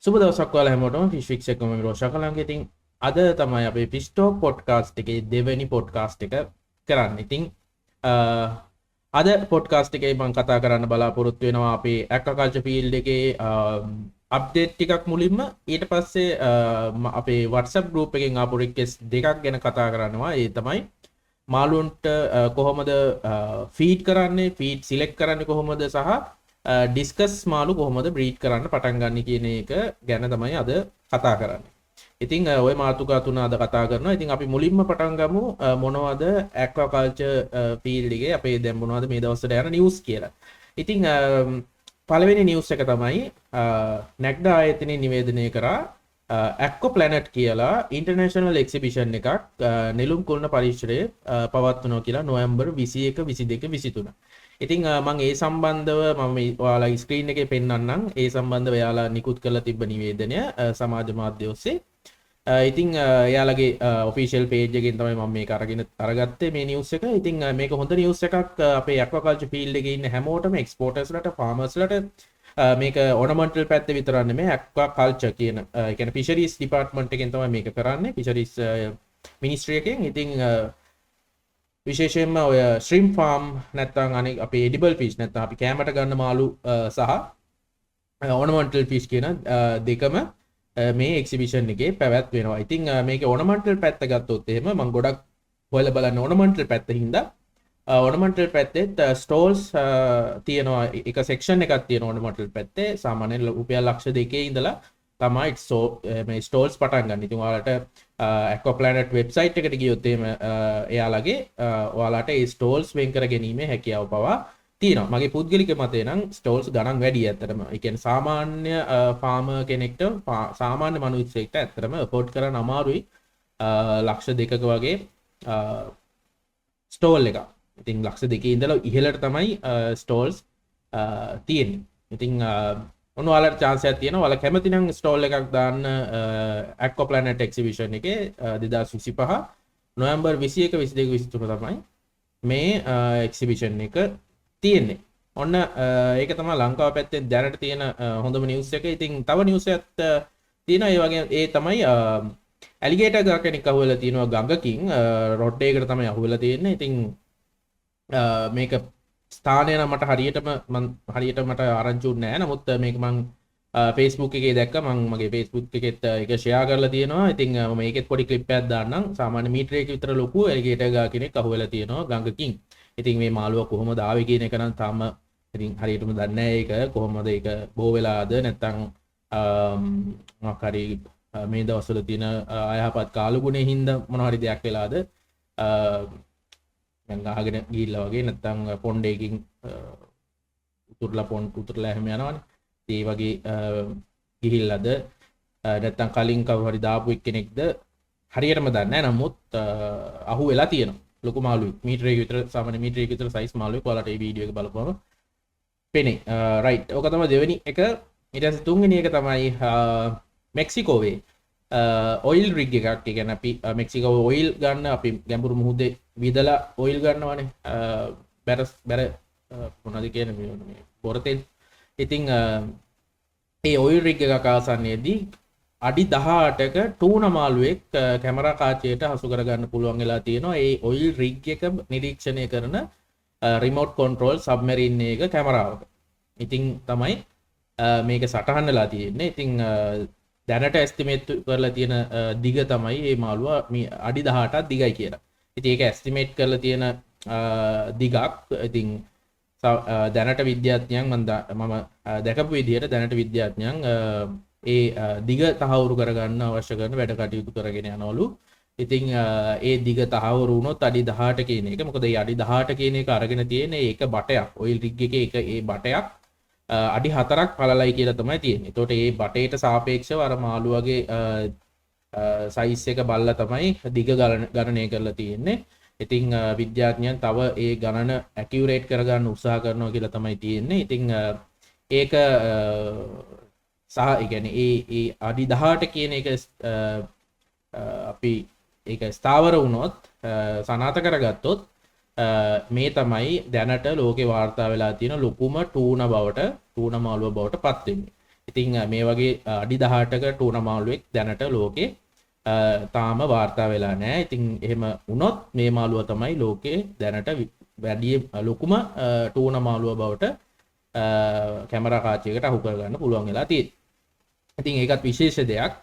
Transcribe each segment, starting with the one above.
සුබ දවසක් ඔයාලා හැමෝටම ෆිෂ් ෆික්ස් එකම මම රෝෂා කලංගේ. ඉතින් අද තමයි අපේ ෆිෂ් ටෝක් පොඩ්කාස්ට් එකේ දෙවෙනි පොඩ්කාස්ට් එක කරන්නේ. ඉතින් අද පොඩ්කාස්ට් එකේ මම කතා කරන්න බලාපොරොත්තු වෙනවා අපේ ඇක්වාකල්චර් ෆීල්ඩ් එකේ අප්ඩේට් ටිකක් මුලින්ම. ඊට පස්සේ අපේ WhatsApp group එකෙන් ආපු රික්වෙස්ට් දෙකක් ගැන කතා කරනවා. ඒ තමයි මාළුන්ට කොහොමද ෆීඩ් කරන්නේ, ෆීඩ් සිලෙක්ට් කරන්නේ කොහොමද, සහ ඩිස්කස් මාළු කොහොමද බ්‍රීඩ් කරන්න පටන් ගන්න කියන එක ගැන තමයි අද කතා කරන්නේ. ඉතින් ওই මාතෘකා තුන අද කතා කරනවා. ඉතින් අපි මුලින්ම පටන් ගමු මොනවද ඇක්වාකල්චර් ෆීල්ඩ් එකේ අපේ දැන් මොනවද මේ දවස්වල යන නිවුස් කියලා. ඉතින් පළවෙනි නිවුස් එක තමයි නැග්ඩා ආයතනය නිවේදනය කරා ඇක්කෝ ප්ලැනට් කියලා ඉන්ටර්නැෂනල් එක්සිබිෂන් එකක් නෙළුම් කුළුණ පරිශ්‍රයේ පවත්වනවා කියලා නොවැම්බර් 21 22 23. ඉතින් මම ඒ සම්බන්ධව මම ඔයාලා ස්ක්‍රීන් එකේ පෙන්වන්නම්. ඒ සම්බන්ධව එයාලා නිකුත් කරලා තිබ්බ නිවේදනය සමාජ මාධ්‍ය ඔස්සේ. ඉතින් එයාලගේ ඔෆිෂියල් පේජ් එකෙන් තමයි මම මේක අරගත්තේ මේ නිවුස් එක. ඉතින් මේක හොඳ නිවුස් එකක් අපේ ඇක්වාකල්චර් ෆීල්ඩ් එකේ ඉන්න හැමෝටම, එක්ස්පෝර්ටර්ස්ලට, ෆාමර්ස්ලට. මේක ඕනමන්ටල් පැත්තේ විතරක් නෙමෙයි, ඇක්වාකල්චර් කියන ඒ කියන්නේ ෆිෂරීස් ඩිපාර්ට්මන්ට් එකෙන් තමයි මේක කරන්නේ, ෆිෂරීස් මිනිස්ට්‍රි එකෙන්. ඉතින් විශේෂයෙන්ම ඔය ශ්‍රිම්ප් ෆාම් නැත්නම් අනෙක් අපේ එඩිබල් ෆිෂ් නැත්නම් අපි කෑමට ගන්න මාළු සහ ඕනමන්ටල් ෆිෂ් කියන දෙකම මේ එක්සිබිෂන් එකේ පැවැත්වෙනවා. ඉතින් මේකේ ඕනමන්ටල් පැත්ත ගත්තොත් එහෙම මම ගොඩක් හොයලා බලන්න ඕනමන්ටල් පැත්ත හින්දා ඕනමන්ටල් පැත්තෙත් ස්ටෝල්ස් තියෙනවා. එක සෙක්ෂන් එකක් තියෙනවා ඕනමන්ටල් පැත්තේ. සාමාන්‍යයෙන් රුපියල් ලක්ෂ 2 ඉඳලා තමයි මේ ස්ටෝල්ස් පටන් ගන්න. ඉතින් ඔයාලට ඇක්වාප්ලැනට් වෙබ්සයිට් එකට ගියොත් එහෙම එයාලගේ ඔයාලට ඒ ස්ටෝල්ස් වෙන් කර ගැනීමේ හැකියාව පවා තියෙනවා. මගේ පුද්ගලික මතය නම් ස්ටෝල්ස් ගණන් වැඩි ඇත්තටම. ඒ කියන්නේ සාමාන්‍ය ෆාමර් කෙනෙක්ට, සාමාන්‍ය මිනිස්සෙක්ට ඇත්තටම අපෝඩ් කරන්න අමාරුයි ලක්ෂ 2ක වගේ ස්ටෝල් එකක්. ඉතින් ලක්ෂ 2 ඉඳලා ඉහළට තමයි ස්ටෝල්ස් තියෙන්නේ. ඉතින් ඔන්න ඔයාලට chance එකක් තියෙනවා. ඔයාලා කැමති නම් ස්ටෝල් එකක් දාන්න ඇක්වාප්ලැනට් එක්සිබිෂන් එකේ 2025 නොවැම්බර් 21 22 23 තමයි මේ එක්සිබිෂන් එක තියෙන්නේ. ඔන්න ඒක තමයි ලංකාව පැත්තෙන් දැනට තියෙන හොඳම නිවුස් එක. ඉතින් තව නිවුස් එකක් තියෙනවා. ඒ වගේ ඒ තමයි ඇලිගේටර් ගහ කෙනෙක් අහුවෙලා තියෙනවා ගඟකින්. රොඩ් එකකට තමයි අහුවෙලා තියෙන්නේ. ඉතින් මේක ස්ථානය නම් මට හරියට මට ආරංචි උන්නේ නැහැ. නමුත් මේක මම Facebook එකේ දැක්ක. මම මගේ Facebook එකෙත් ඒක ෂෙයා කරලා තියෙනවා. ඉතින් මම මේකෙත් පොඩි ක්ලිප් එකක් දාන්නම්. සාමාන්‍ය මීටරයක විතර ලොකු ඇලිගේටර් ගහ කෙනෙක් අහුවෙලා තියෙනවා ගඟකින්. ඉතින් මේ මාළුවා කොහොමද ආවේ කියන එක නම් තාම ඉතින් හරියටම දන්නේ නැහැ. ඒක කොහොමද ඒක බෝ වෙලාද නැත්නම් මොකක් හරි මේ දවස්වල තියෙන අයහපත් කාලගුණේ හින්දා මොන හරි දෙයක් වෙලාද දැන් අහගෙන ගිහිල්ලා වගේ නැත්නම් පොණ්ඩේකින් උතුරලා හැම යනවනේ. ඒ වගේ ගිහිල්ලාද නැත්නම් කලින් කවුරු හරි දාපු එක්කෙනෙක්ද හරියටම දන්නේ නැහැ. නමුත් අහු වෙලා තියෙනවා. ලොකු මාළුවෙක් මීටරයක විතර, සාමාන්‍ය මීටරයක විතර සයිස් මාළුවෙක්. ඔයාලට මේ වීඩියෝ එක බලපුවම පෙනේ. රයිට්. ඕක තමයි දෙවෙනි එක. ඊට පස්සේ තුන්වෙනි එක තමයි මෙක්සිකෝවේ ඔයිල් රිග් එකක්. ඒ කියන්නේ අපි මෙක්සිකෝවේ ඔයිල් ගන්න, අපි ගැඹුරු මුහුදේ විදලා ඔයිල් ගන්නවානේ. බැර මොනවද කියන්නේ මේ බොරතෙල්. ඉතින් ඒ ඔයිල් රිග් එකක ආසන්නයේදී අඩි 18ක ටූනා මාළුවෙක් කැමරා කාචයට හසු කරගන්න පුළුවන් වෙලා තියෙනවා. ඒ ඔයිල් රිග් එක නිරීක්ෂණය කරන රිමෝට් කන්ට්‍රෝල් සබ්මරීන් එක කැමරාවක. ඉතින් තමයි මේක සටහන් වෙලා තියෙන්නේ. ඉතින් දැනට එස්ටිමේට් කරලා තියෙන දිග තමයි මේ මාළුවා මේ අඩි 18ක් දිගයි කියලා. ඉතින් ඒක එස්ටිමේට් කරලා තියෙන දිගක්. ඉතින් දැනට විද්‍යාඥයන් මම දැකපු විදිහට දැනට විද්‍යාඥයන් ඒ දිග තහවුරු කරගන්න අවශ්‍ය කරන වැඩ කටයුතු කරගෙන යනවලු. ඉතින් ඒ දිග තහවුරු වුණොත් අඩි 18 කියන එක, මොකද මේ අඩි 18 කියන එක අරගෙන තියෙන්නේ ඒක බටයක්. ඔයිල් රිග් එකේ ඒ බටයක් අඩි 4ක් පළලයි කියලා තමයි තියෙන්නේ. ඒතකොට මේ බටේට සාපේක්ෂව අර මාළුවගේ සයිස් එක බලලා තමයි දිග ගණනය කරලා තියෙන්නේ. ඉතින් විද්‍යාඥයන් තව ඒ ගණන ඇකියුරේට් කරගන්න උත්සාහ කරනවා කියලා තමයි තියෙන්නේ. ඉතින් ඒක සහ ඒ කියන්නේ ඒ අඩි 18 කියන එක අපි ඒක ස්ථාවර වුණොත් සනාථ කරගත්තොත් මේ තමයි දැනට ලෝකේ වාර්තා වෙලා තියෙන ලොකුම ටූනා මාළුව බවට පත් වෙන්නේ. ඉතින් මේ වගේ අඩි 18ක ටූනා මාළුවෙක් දැනට ලෝකේ තාම වාර්තා වෙලා නැහැ. ඉතින් එහෙම වුණොත් මේ මාළුව තමයි ලෝකේ දැනට වැඩි ලොකුම ටූනා මාළුව බවට කැමරා කාචයකට අහු කරගන්න පුළුවන් වෙලා තියෙන්නේ. ඉතින් ඒකත් විශේෂ දෙයක්.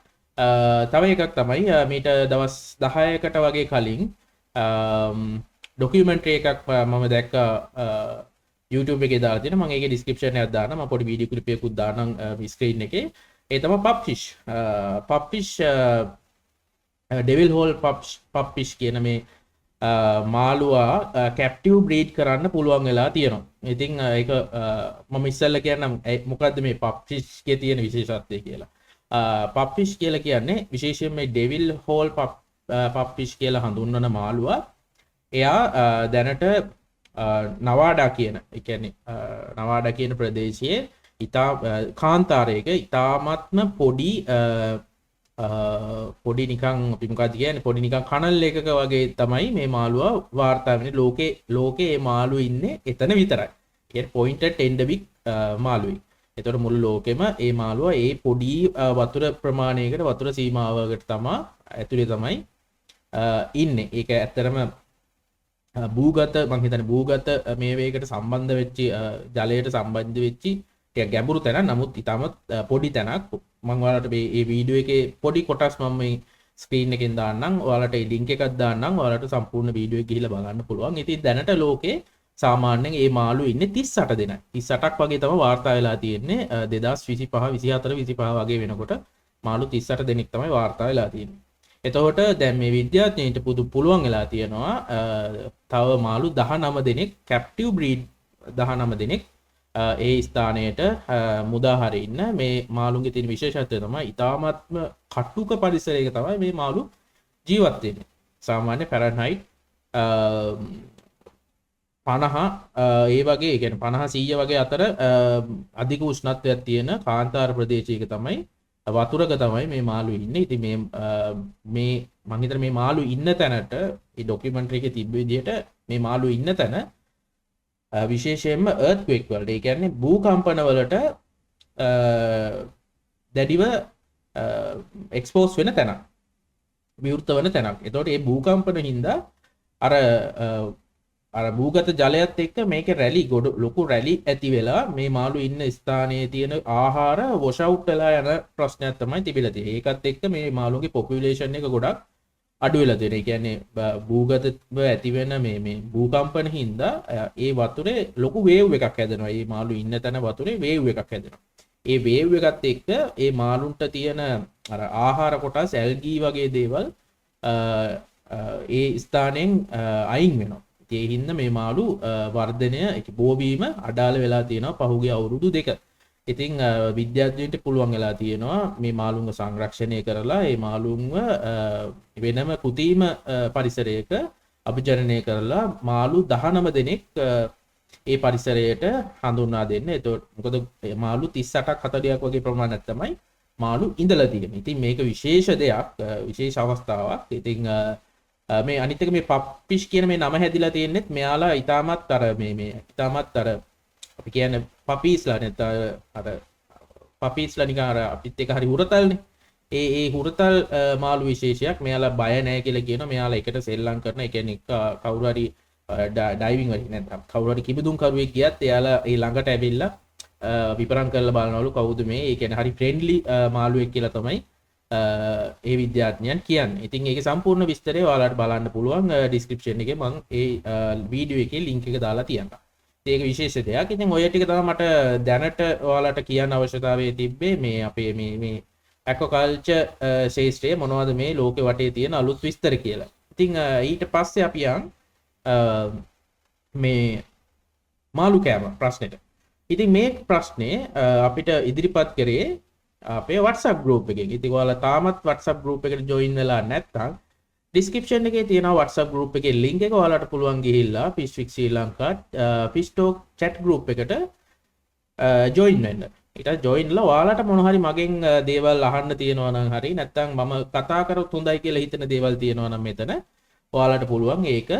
තව එකක් තමයි මීට දවස් 10කට වගේ කලින් ඩොකියුමන්ටරි එකක් මම දැක්කා YouTube එකේ දාලා තියෙනවා. මම ඒකේ description එකක් දානවා. මම පොඩි වීඩියෝ ක්ලිප් එකකුත් දාන්නම් ස්ක්‍රීන් එකේ. ඒ තමයි පප්ෆිෂ්. පප්ෆිෂ් ඩෙවිල් හෝල් පප්ෆිෂ් කියන මේ මාළුවා කැප්ටිව් බ්‍රීඩ් කරන්න පුළුවන් වෙලා තියෙනවා. ඉතින් ඒක මම ඉස්සෙල්ලා කියන්නම් මොකද්ද මේ පප්ෆිෂ් එකේ තියෙන විශේෂත්වය කියලා. පප්ෆිෂ් කියලා කියන්නේ විශේෂයෙන් මේ ඩෙවිල් හෝල් පප්ෆිෂ් කියලා හඳුන්වන මාළුවා. එයා දැනට නවාඩා කියන ඒ කියන්නේ නවාඩා කියන ප්‍රදේශයේ ඉතා කාන්තාරයක ඉතාමත්ම පොඩි නිකන් අපි මොකක්ද කියන්නේ පොඩි නිකන් කනල් එකක වගේ තමයි මේ මාළුවා වාර්තා වෙන්නේ ලෝකේ මේ මාළු ඉන්නේ එතන විතරයි. කියන්නේ පොයින්ටඩ් එන්ඩමික් මාළුවෙක්. එතකොට මුළු ලෝකෙම මේ මාළුවා ඒ පොඩි වතුර ප්‍රමාණයකට වතුර සීමාවකට ඇතුලේ තමයි ඉන්නේ. ඒක ඇත්තරම භූගත මං හිතන්නේ භූගත මේ වේගකට සම්බන්ධ වෙච්චි ජලයට සම්බන්ධ වෙච්චි ටික ගැඹුරු තැනක්. නමුත් ඊටමත් පොඩි තැනක්. මම ඔයාලට මේ වීඩියෝ එකේ පොඩි කොටස් මම මේ ස්ක්‍රීන් එකෙන් දාන්නම්. ඔයාලට ඒ ලින්ක් එකක් දාන්නම්. ඔයාලට සම්පූර්ණ වීඩියෝ එක ගිහිල්ලා බලන්න පුළුවන්. ඉතින් දැනට ලෝකේ සාමාන්‍යයෙන් මේ මාළු ඉන්නේ 38 දෙනයි. 38ක් වගේ තමයි වාර්තා වෙලා තියෙන්නේ. 2025 24 25 වගේ වෙනකොට මාළු 38 දෙනෙක් තමයි වාර්තා වෙලා තියෙන්නේ. එතකොට දැන් මේ විද්‍යාඥයින්ට පුළුවන් වෙලා තියෙනවා තව මාළු 19 දෙනෙක් කැප්ටිව් බ්‍රීඩ් 19 දෙනෙක් ඒ ස්ථානයට මුදා හරින්න. මේ මාළුන්ගේ තියෙන විශේෂත්වය තමයි ඊ타ත්ම කටුක පරිසරයක තමයි මේ මාළු ජීවත් වෙන්නේ. සාමාන්‍ය ෆැරන්හයිට් 50 ඒ වගේ කියන්නේ 50 100 වගේ අතර අධික උෂ්ණත්වයක් තියෙන කාන්තාර ප්‍රදේශයක තමයි වතුරක තමයි මේ මාළු ඉන්නේ. ඉතින් මේ මම හිතන්නේ මේ මාළු ඉන්න තැනට මේ ડોකියුමන්ටරි එකේ තිබ්බ විදිහට මේ මාළු ඉන්න තැන විශේෂයෙන්ම earthquake වලට ඒ කියන්නේ භූකම්පන වලට දැඩිව එක්ස්පෝස් වෙන තැනක්. විවෘත වෙන තැනක්. ඒතකොට මේ භූකම්පන හින්දා අර භූගත ජලයත් එක්ක මේකේ ලොකු රැලි ඇති වෙලා මේ මාළු ඉන්න ස්ථානයේ තියෙන ආහාර වොෂ් අවුට් වෙලා යන ප්‍රශ්නයක් තමයි තිබිලා තියෙන්නේ. ඒකත් එක්ක මේ මාළුගේ පොපියුලේෂන් එක ගොඩක් අඩු වෙලා තියෙනවා. ඒ කියන්නේ භූගතව ඇති වෙන මේ භූකම්පන හින්දා ඒ වතුරේ ලොකු වේව් එකක් හැදෙනවා. මේ මාළු ඉන්න තැන වතුරේ වේව් එකක් හැදෙනවා. ඒ වේව් එකත් එක්ක ඒ මාළුන්ට තියෙන අර ආහාර කොටස් ඇල්ගී වගේ දේවල් ඒ ස්ථානෙන් අයින් වෙනවා. ඒ හින්දා මේ මාළු වර්ධනය බෝවීම අඩාල වෙලා තියෙනවා පහුගිය අවුරුදු දෙක. ඉතින් විද්‍යාඥයන්ට පුළුවන් වෙලා තියෙනවා මේ මාළුන්ව සංරක්ෂණය කරලා මේ මාළුන්ව වෙනම කෘතිම පරිසරයක අභිජනනය කරලා මාළු 19 දෙනෙක් ඒ පරිසරයට හඳුන්වා දෙන්න. එතකොට මොකද මාළු 38ක් 40ක් වගේ ප්‍රමාණයක් තමයි මාළු ඉඳලා තියෙන්නේ. ඉතින් මේක විශේෂ දෙයක්, විශේෂ අවස්ථාවක්. ඉතින් මේ අනිත් එක මේ පප්ෆිෂ් කියන මේ නම හැදිලා තියෙන්නේ මෙයාලා ඊටමත් අර ඊටමත් අර අපි කියන්නේ පපීස්ලා නැත්නම් අර පපීස්ලා නිකන් අර අපිත් එක හරි හුරතල්නේ. ඒ හුරතල් මාළු විශේෂයක්. මෙයාලා බය නැහැ කියලා කියනවා. මෙයාලා එකට සෙල්ලම් කරන. ඒ කියන්නේ කවුරු හරි ඩයිවිං වලින් නැත්නම් කවුරු හරි කිමිදුම් කරුවෙක් ගියත් එයාලා ඒ ළඟට ඇවිල්ලා විපරම් කරලා බලනවලු කවුද මේ. ඒ කියන්නේ හරි ෆ්‍රෙන්ඩ්ලි මාළුවෙක් කියලා තමයි ඒ විද්‍යාඥයන් කියන්නේ. ඉතින් ඒකේ සම්පූර්ණ විස්තරය ඔයාලට බලන්න පුළුවන් ඩිස්ක්‍රිප්ෂන් එකේ මම ඒ වීඩියෝ එකේ ලින්ක් එක දාලා තියන්නම්. ඒක විශේෂ දෙයක්. ඉතින් ඔය ටික තමයි මට දැනට ඔයාලට කියන්න අවශ්‍යතාවය තිබ්බේ මේ අපේ මේ ඇක්වාකල්චර් ශාස්ත්‍රයේ මොනවද මේ ලෝකෙ වටේ තියෙන අලුත් විස්තර කියලා. ඉතින් ඊට පස්සේ අපි යන් මේ මාළු කෑම ප්‍රශ්නෙට. ඉතින් මේ ප්‍රශ්නේ අපිට ඉදිරිපත් කරේ අපේ WhatsApp group එකෙන්. ඉතින් ඔයාලා තාමත් WhatsApp group එකට join වෙලා නැත්නම් description එකේ තියෙනවා WhatsApp group එකේ link එක. ඔයාලට පුළුවන් ගිහිල්ලා Fish Fix Sri Lanka Fish Talk chat group එකට join වෙන්න. ඊට join ලා ඔයාලට මොන හරි මගෙන් දේවල් අහන්න තියෙනවා නම් හරි නැත්නම් මම කතා කරොත් හොඳයි කියලා හිතන දේවල් තියෙනවා නම් මෙතන ඔයාලට පුළුවන් ඒක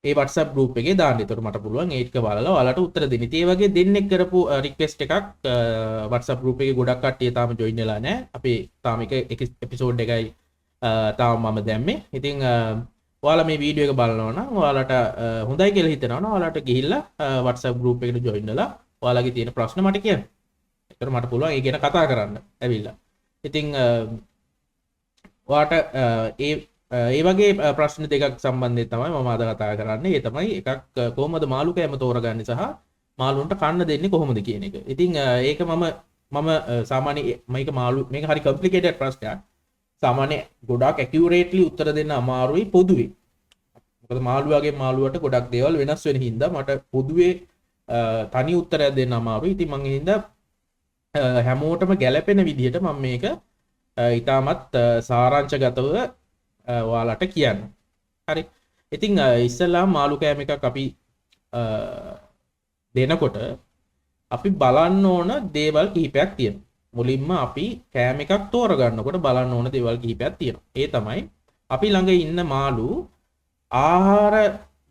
ඒ WhatsApp group එකේ දාන්න. එතකොට මට පුළුවන් ඒක බලලා ඔයාලට උත්තර දෙන්න. ඉතින් ඒ වගේ දෙන්නෙක් කරපු request එකක් WhatsApp group එකේ ගොඩක් කට්ටිය තාම join වෙලා නැහැ. අපි තාම එක episode එකයි තාම මම දැම්මේ. ඉතින් ඔයාලා මේ වීඩියෝ එක බලනවා නම් ඔයාලට හොඳයි කියලා හිතනවා නම් ඔයාලට ගිහිල්ලා WhatsApp group එකට join වෙලා ඔයාලගේ තියෙන ප්‍රශ්න මට කියන්න. ඒතර මට පුළුවන් ඒ ගැන කතා කරන්න ඇවිල්ලා. ඉතින් ඔයාට ඒ වගේ ප්‍රශ්න දෙකක් සම්බන්ධයෙන් තමයි මම අද කතා කරන්නේ. ඒ තමයි එකක් කොහොමද මාළු කෑම තෝරගන්නේ සහ මාළුන්ට කන්න දෙන්නේ කොහොමද කියන එක. ඉතින් ඒක මම සාමාන්‍ය මේක හරි complicated ප්‍රශ්නයක්. සාමාන්‍ය ගොඩක් ඇකියුරේට්ලි උත්තර දෙන්න අමාරුයි පොදුවේ. මොකද මාළුවාගේ මාළුවට ගොඩක් දේවල් වෙනස් වෙන හින්දා මට පොදුවේ තනි උත්තරයක් දෙන්න අමාරුයි. ඉතින් මම හින්දා හැමෝටම ගැලපෙන විදිහට මම මේක ඊටමත් සාරාංශගතව ඔයාලට කියන්න. හරි. ඉතින් ඉස්සෙල්ලා මාළු කෑම එකක් අපි දෙනකොට අපි බලන්න ඕන දේවල් කිහිපයක් තියෙනවා. මුලින්ම අපි කෑම එකක් තෝරගන්නකොට බලන්න ඕන දේවල් කිහිපයක් තියෙනවා. ඒ තමයි අපි ළඟ ඉන්න මාළු ආහාර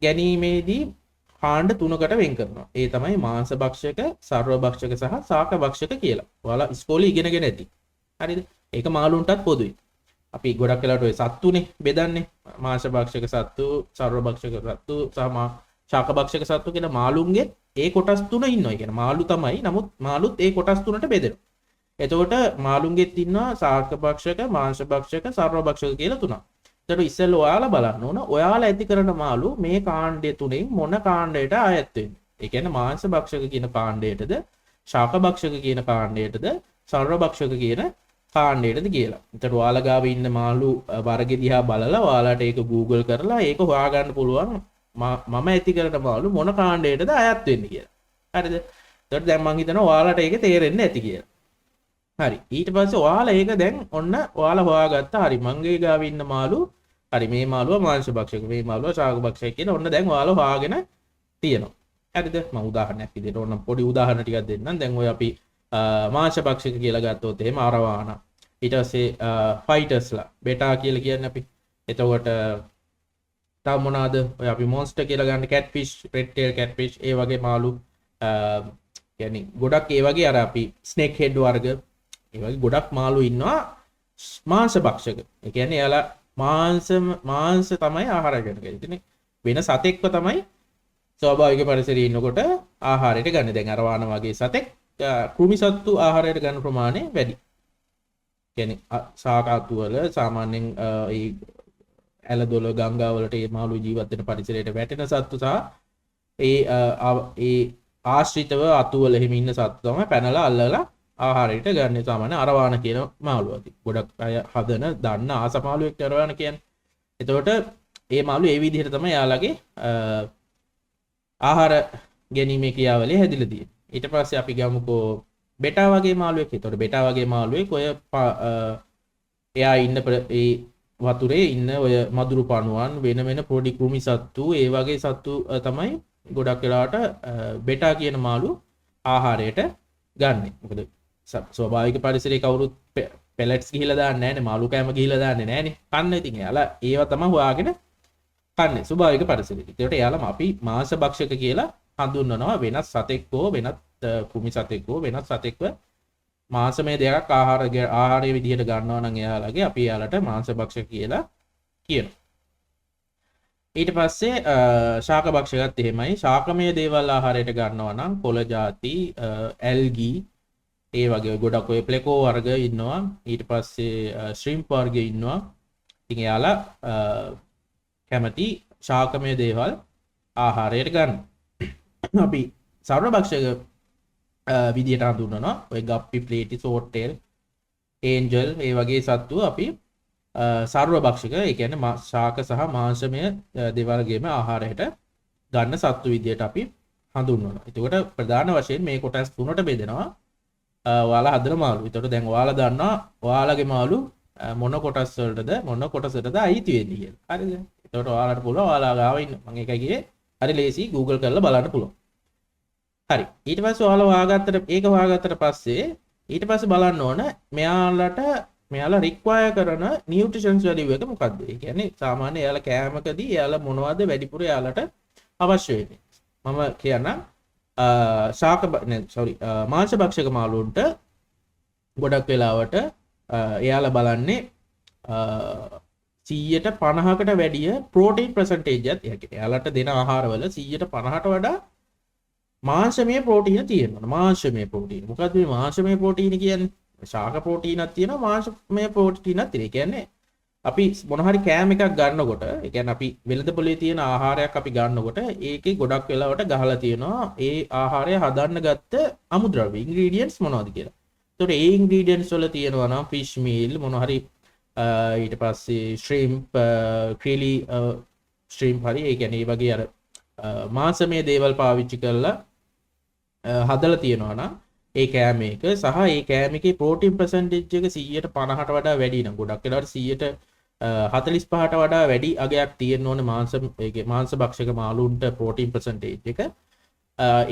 ගැනීමේදී කාණ්ඩ තුනකට වෙන් කරනවා. ඒ තමයි මාංශ භක්ෂක, සර්ව භක්ෂක සහ ශාක භක්ෂක කියලා. ඔයාලා ඉස්කෝලේ ඉගෙනගෙන ඇති. හරිද? ඒක මාළුන්ටත් පොදුයි. අපි ගොඩක් වෙලාවට ඔය සත්තුනේ බෙදන්නේ. මාංශ භක්ෂක සත්තු, සර්ව භක්ෂක සත්තු සහ ශාක භක්ෂක සත්තු කියන මාළුන්ගේ ඒ කොටස් තුන ඉන්නවා. ඒ කියන්නේ මාළු තමයි. නමුත් මාළුත් ඒ කොටස් තුනට බෙදෙනවා. එතකොට මාළුන්ගෙත් ඉන්නවා ශාක භක්ෂක, මාංශ භක්ෂක, සර්ව භක්ෂක කියලා තුනක්. එතකොට ඉස්සෙල්ලා ඔයාලා බලන්න ඕන ඔයාලා ඇති කරන මාළු මේ කාණ්ඩය තුනෙන් මොන කාණ්ඩයට අයත් වෙන්නේ. ඒ කියන්නේ මාංශ භක්ෂක කියන කාණ්ඩයටද, ශාක භක්ෂක කියන කාණ්ඩයටද, සර්ව භක්ෂක කියන කාණ්ඩයටද කියලා. එතකොට ඔයාලා ගාව ඉන්න මාළු වර්ගෙ දිහා බලලා ඔයාලට ඒක Google කරලා ඒක හොයාගන්න පුළුවන් මම ඇති කරන මාළු මොන කාණ්ඩයටද අයත් වෙන්නේ කියලා. හරිද? එතකොට දැන් මම හිතනවා ඔයාලට ඒක තේරෙන්නේ නැති කියලා. හරි. ඊට පස්සේ ඔයාලා ඒක දැන් ඔන්න ඔයාලා හොයාගත්තා. හරි මංගේ ගාව ඉන්න මාළු හරි මේ මාළුවා මාංශ භක්ෂක, මේ මාළුවා ශාක භක්ෂක කියලා ඔන්න දැන් ඔයාලා හොයාගෙන තියෙනවා. හරිද? මම උදාහරණයක් විදිහට ඕන පොඩි උදාහරණ ටිකක් දෙන්නම්. දැන් ඔය අපි මාංශ භක්ෂක කියලා ගත්තොත් එහෙම අරවාන. ඊට පස්සේ ෆයිටර්ස්ලා බෙටා කියලා කියන්නේ අපි. එතකොට තව මොනවාද? ඔය අපි මොන්ස්ටර් කියලා ගන්න කැට්ෆිෂ්, රෙඩ් ටේල් කැට්ෆිෂ් ඒ වගේ මාළු කියන්නේ ගොඩක් ඒ වගේ අර අපි ස්නේක් හෙඩ් වර්ග ඒ වගේ ගොඩක් මාළු ඉන්නවා මාංශ භක්ෂක. ඒ කියන්නේ එයාලා මාංශ තමයි ආහාරය ගන්න. ඉතින් වෙන සතෙක්ව තමයි ස්වාභාවික පරිසරයේ ඉන්නකොට ආහාරයට ගන්න. දැන් අරවාන වගේ සතෙක් කෘමි සත්තු ආහාරයට ගන්න ප්‍රමාණය වැඩි. කියන්නේ ශාකාතු වල සාමාන්‍යයෙන් ඒ ඇලදොල ගංගා වලට මේ මාළු ජීවත් වෙන පරිසරයට වැටෙන සත්තු සහ ඒ ආශ්‍රිතව අතු වල එහෙම ඉන්න සත්තු තමයි පැනලා අල්ලලා ආහාරයට ගන්න. සාමාන්‍ය අරවාන කියන මාළුවා. ගොඩක් අය හදන දන්න ආස මාළුවෙක් අරවාන කියන්නේ. එතකොට මේ මාළු ඒ විදිහට තමයි යාළගේ ආහාර ගැනීමේ ක්‍රියාවලිය හැදිලා තියෙන්නේ. ඊට පස්සේ අපි ගමුකෝ බෙටා වගේ මාළුවෙක්. එතකොට බෙටා වගේ මාළුවෙක් ඔය එයා ඉන්න ඒ වතුරේ ඉන්න ඔය මදුරු පණුවන් වෙන පොඩි කෘමි සත්තු ඒ වගේ සත්තු තමයි ගොඩක් වෙලාවට බෙටා කියන මාළු ආහාරයට ගන්න. මොකද ස්වභාවික පරිසරයේ කවුරුත් පෙලට්ස් ගිහිලා දාන්නේ නැහැනේ, මාළු කෑම ගිහිලා දාන්නේ නැහැනේ. කන්න ඉතින් එයාලා ඒව තමයි හොයාගෙන කන්නේ ස්වභාවික පරිසරයේ. ඒකට එයාලා අපි මාංශ භක්ෂක කියලා හඳුන්වනවා. වෙනත් සතෙක් හෝ වෙනත් කෘමි සතෙක් හෝ වෙනත් සතෙක්ව මාංශමය දෙයක් ආහාරයේ විදිහට ගන්නවා නම් එයාලගේ අපි එයාලට මාංශ භක්ෂක කියලා කියනවා. ඊට පස්සේ ශාක භක්ෂකත් එහෙමයි. ශාකමය දේවල් ආහාරයට ගන්නවා නම් කොළ ಜಾති, ඇල්ගි ඒ වගේ ගොඩක් ඔය ප්ලෙකෝ වර්ග ඉන්නවා. ඊට පස්සේ ශ්‍රිම්ප් වර්ග ඉන්නවා. ඉතින් එයාලා කැමති ශාකමය දේවල් ආහාරයට ගන්න. අපි සර්ව භක්ෂක විදියට හඳුන්වනවා. ඔය guppy, platy, sort tales, angel ඒ වගේ සත්තු අපි සර්ව භක්ෂක, ඒ කියන්නේ ශාක සහ මාංශමය දේවල්ගේම ආහාරයට ගන්න සත්තු විදියට අපි හඳුන්වනවා. එතකොට ප්‍රධාන වශයෙන් මේ කොටස් තුනට බෙදෙනවා ඔයාලා හදන මාළු. එතකොට දැන් ඔයාලා දන්නවා ඔයාලගේ මාළු මොන කොටස් වලටද මොන කොටසටද අයිති වෙන්නේ කියලා. හරිද? එතකොට ඔයාලට පුළුවන් ඔයාලා ගාව ඉන්න මම එකයි කියේ හරි ලේසි Google කරලා බලන්න පුළුවන්. හරි. ඊට පස්සේ ඔයාලා හොයාගත්තට පස්සේ ඊට පස්සේ බලන්න ඕන මෙයාලා රික්වයර් කරන නියුට්‍රිෂන්ස් වැලියු එක මොකක්ද? ඒ කියන්නේ සාමාන්‍ය එයාලා කෑමකදී එයාලා මොනවද වැඩිපුර එයාලට අවශ්‍ය වෙන්නේ. මම කියන්නම් ශාක සෝරි මාංශ භක්ෂක මාළුන්ට ගොඩක් වෙලාවට එයාලා බලන්නේ 150කට වැඩිය ප්‍රෝටීන් ප්‍රසන්ටේජ් එකක් එයාලට දෙන ආහාරවල 150ට වඩා මාංශමය ප්‍රෝටීන තියෙනවා. මාංශමය ප්‍රෝටීන. මොකද්ද මේ මාංශමය ප්‍රෝටීන කියන්නේ? ශාක ප්‍රෝටීනක් තියෙනවා මාංශමය ප්‍රෝටීනක් තියෙනවා. ඒ කියන්නේ අපි මොන හරි කෑම එකක් ගන්නකොට, ඒ කියන්නේ අපි වෙළඳපොලේ තියෙන ආහාරයක් අපි ගන්නකොට ඒකේ ගොඩක් වෙලාවට ගහලා තියෙනවා ඒ ආහාරය හදන්න ගත්ත අමුද්‍රව්‍ය ඉන්ග්‍රීඩියන්ට්ස් මොනවද කියලා. ඒතකොට ඒ ඉන්ග්‍රීඩියන්ට්ස් වල තියෙනවා නම් ෆිෂ් මීල් මොන හරි ඊට පස්සේ ශ්‍රීම්ප් ක්‍රීලි ශ්‍රීම්ප් හරි ඒ කියන්නේ මේ වගේ අර මාංශමය දේවල් පාවිච්චි කරලා හදලා තියෙනවා නම් ඒ කෑම එක සහ ඒ කෑම එකේ ප්‍රෝටීන් පර්සන්ටේජ් එක 150ට වඩා වැඩි නම් ගොඩක් වෙලාවට 145ට වඩා වැඩි අගයක් තියෙන්න ඕනේ මාංශ භක්ෂක මාළුන්ට ප්‍රෝටීන් පර්සන්ටේජ් එක.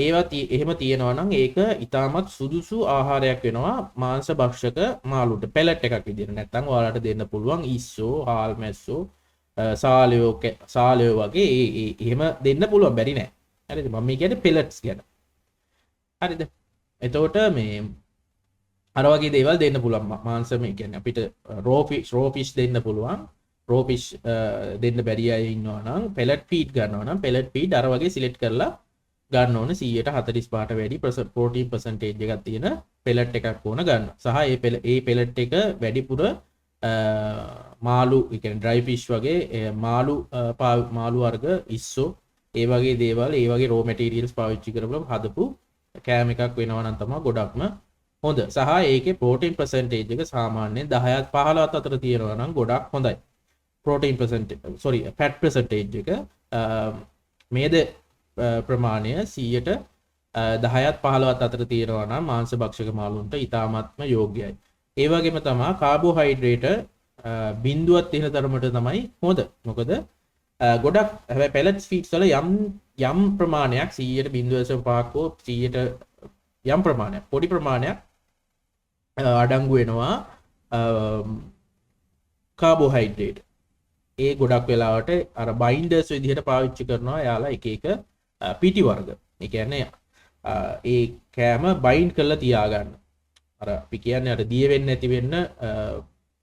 ඒවා එහෙම තියෙනවා නම් ඒක ඊටමත් සුදුසු ආහාරයක් වෙනවා මාංශ භක්ෂක මාළුන්ට පෙලට් එකක් විදිහට. නැත්නම් ඔයාලට දෙන්න පුළුවන් ඉස්සෝ, හාල් මැස්සෝ, සාලයෝ වගේ එහෙම දෙන්න පුළුවන් බැරි නෑ. හරිද? මම කියන්නේ පෙලට්ස් ගැන. හරිද? එතකොට මේ අර වගේ දේවල් දෙන්න පුළුවන් මාංශම කියන්නේ අපිට රෝ ෆිෂ් දෙන්න පුළුවන්. රෝ ෆිෂ් දෙන්න බැරි අය ඉන්නවා නම් පෙලට් ෆීඩ් ගන්නවා නම් පෙලට් ෆීඩ් අර වගේ සිලෙක්ට් කරලා ගන්න ඕනේ 145ට වැඩි ප්‍රෝටීන් පර්සන්ටේජ් එකක් තියෙන පෙලට් එකක් ඕන ගන්න. සහ ඒ පෙලට් එක වැඩිපුර මාළු ඒ කියන්නේ ඩ්‍රයි ෆිෂ් වගේ මාළු වර්ග ඉස්සෝ ඒ වගේ දේවල් ඒ වගේ රෝ මැටීරියල්ස් පාවිච්චි කරලා හදපු කෑම එකක් වෙනවා නම් තමයි ගොඩක්ම හොඳ. සහ ඒකේ ප්‍රෝටීන් පර්සන්ටේජ් එක සාමාන්‍යයෙන් 10ත් 15ත් අතර තියෙනවා නම් ගොඩක් හොඳයි. ප්‍රෝටීන් පර්සන්ටේජ් ෆැට් පර්සන්ටේජ් එක මේද ප්‍රමාණය 10ට 15ත් අතර තියෙනවා නම් මාංශ භක්ෂක මාළුන්ට ඉතාමත්ම යෝග්‍යයි. ඒ වගේම තමයි කාබෝහයිඩ්‍රේට් බිඳුවත් තියෙන තරමට තමයි හොඳ. මොකද ගොඩක් හැබැයි පෙලට්ස් ෆීඩ්ස් වල යම් ප්‍රමාණයක් 100.5ක් හෝ 100ට යම් ප්‍රමාණයක් පොඩි ප්‍රමාණයක් අඩංගු වෙනවා කාබෝහයිඩ්‍රේට්. ඒ ගොඩක් වෙලාවට අර බයින්ඩර්ස් විදිහට පාවිච්චි කරනවා යාලා එක එක පිටි වර්ග. ඒ කියන්නේ ඒ කෑම බයින්ඩ් කරලා තියාගන්න. අර අපි කියන්නේ අර දිය වෙන්නේ නැති වෙන්න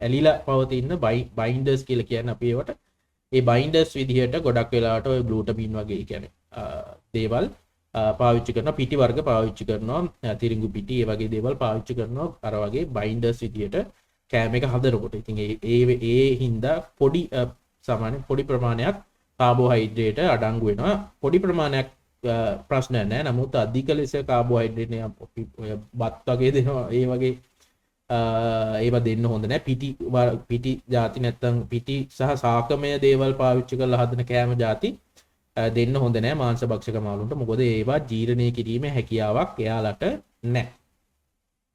ඇලිලා පවතින බයින්ඩර්ස් කියලා කියන්නේ අපි ඒවට. ඒ බයින්ඩර්ස් විදිහට ගොඩක් වෙලාවට ඔය ග්ලූටමින් වගේ කියන්නේ දේවල් පාවිච්චි කරනවා, පිටි වර්ග පාවිච්චි කරනවා, තිරිඟු පිටි ඒ වගේ දේවල් පාවිච්චි කරනවා අර වගේ බයින්ඩර්ස් විදිහට කෑම එක හදනකොට. ඉතින් ඒ හින්දා සාමාන්‍ය පොඩි ප්‍රමාණයක් කාබෝහයිඩ්‍රේට් අඩංගු වෙනවා. පොඩි ප්‍රමාණයක් ප්‍රශ්නයක් නැහැ. නමුත් අධික ලෙස කාබෝහයිඩ්‍රේට් ඔය බත් වගේ දෙනවා ඒ වගේ ඒවා දෙන්න හොඳ නැහැ. පිටි ಜಾති නැත්තම් පිටි සහ සාකමය දේවල් පාවිච්චි කරලා හදන කෑම ಜಾති දෙන්න හොඳ නැහැ මාංශ භක්ෂක මාළුන්ට. මොකද ඒවා ජීර්ණය කිරීමේ හැකියාවක් එයාලට නැහැ.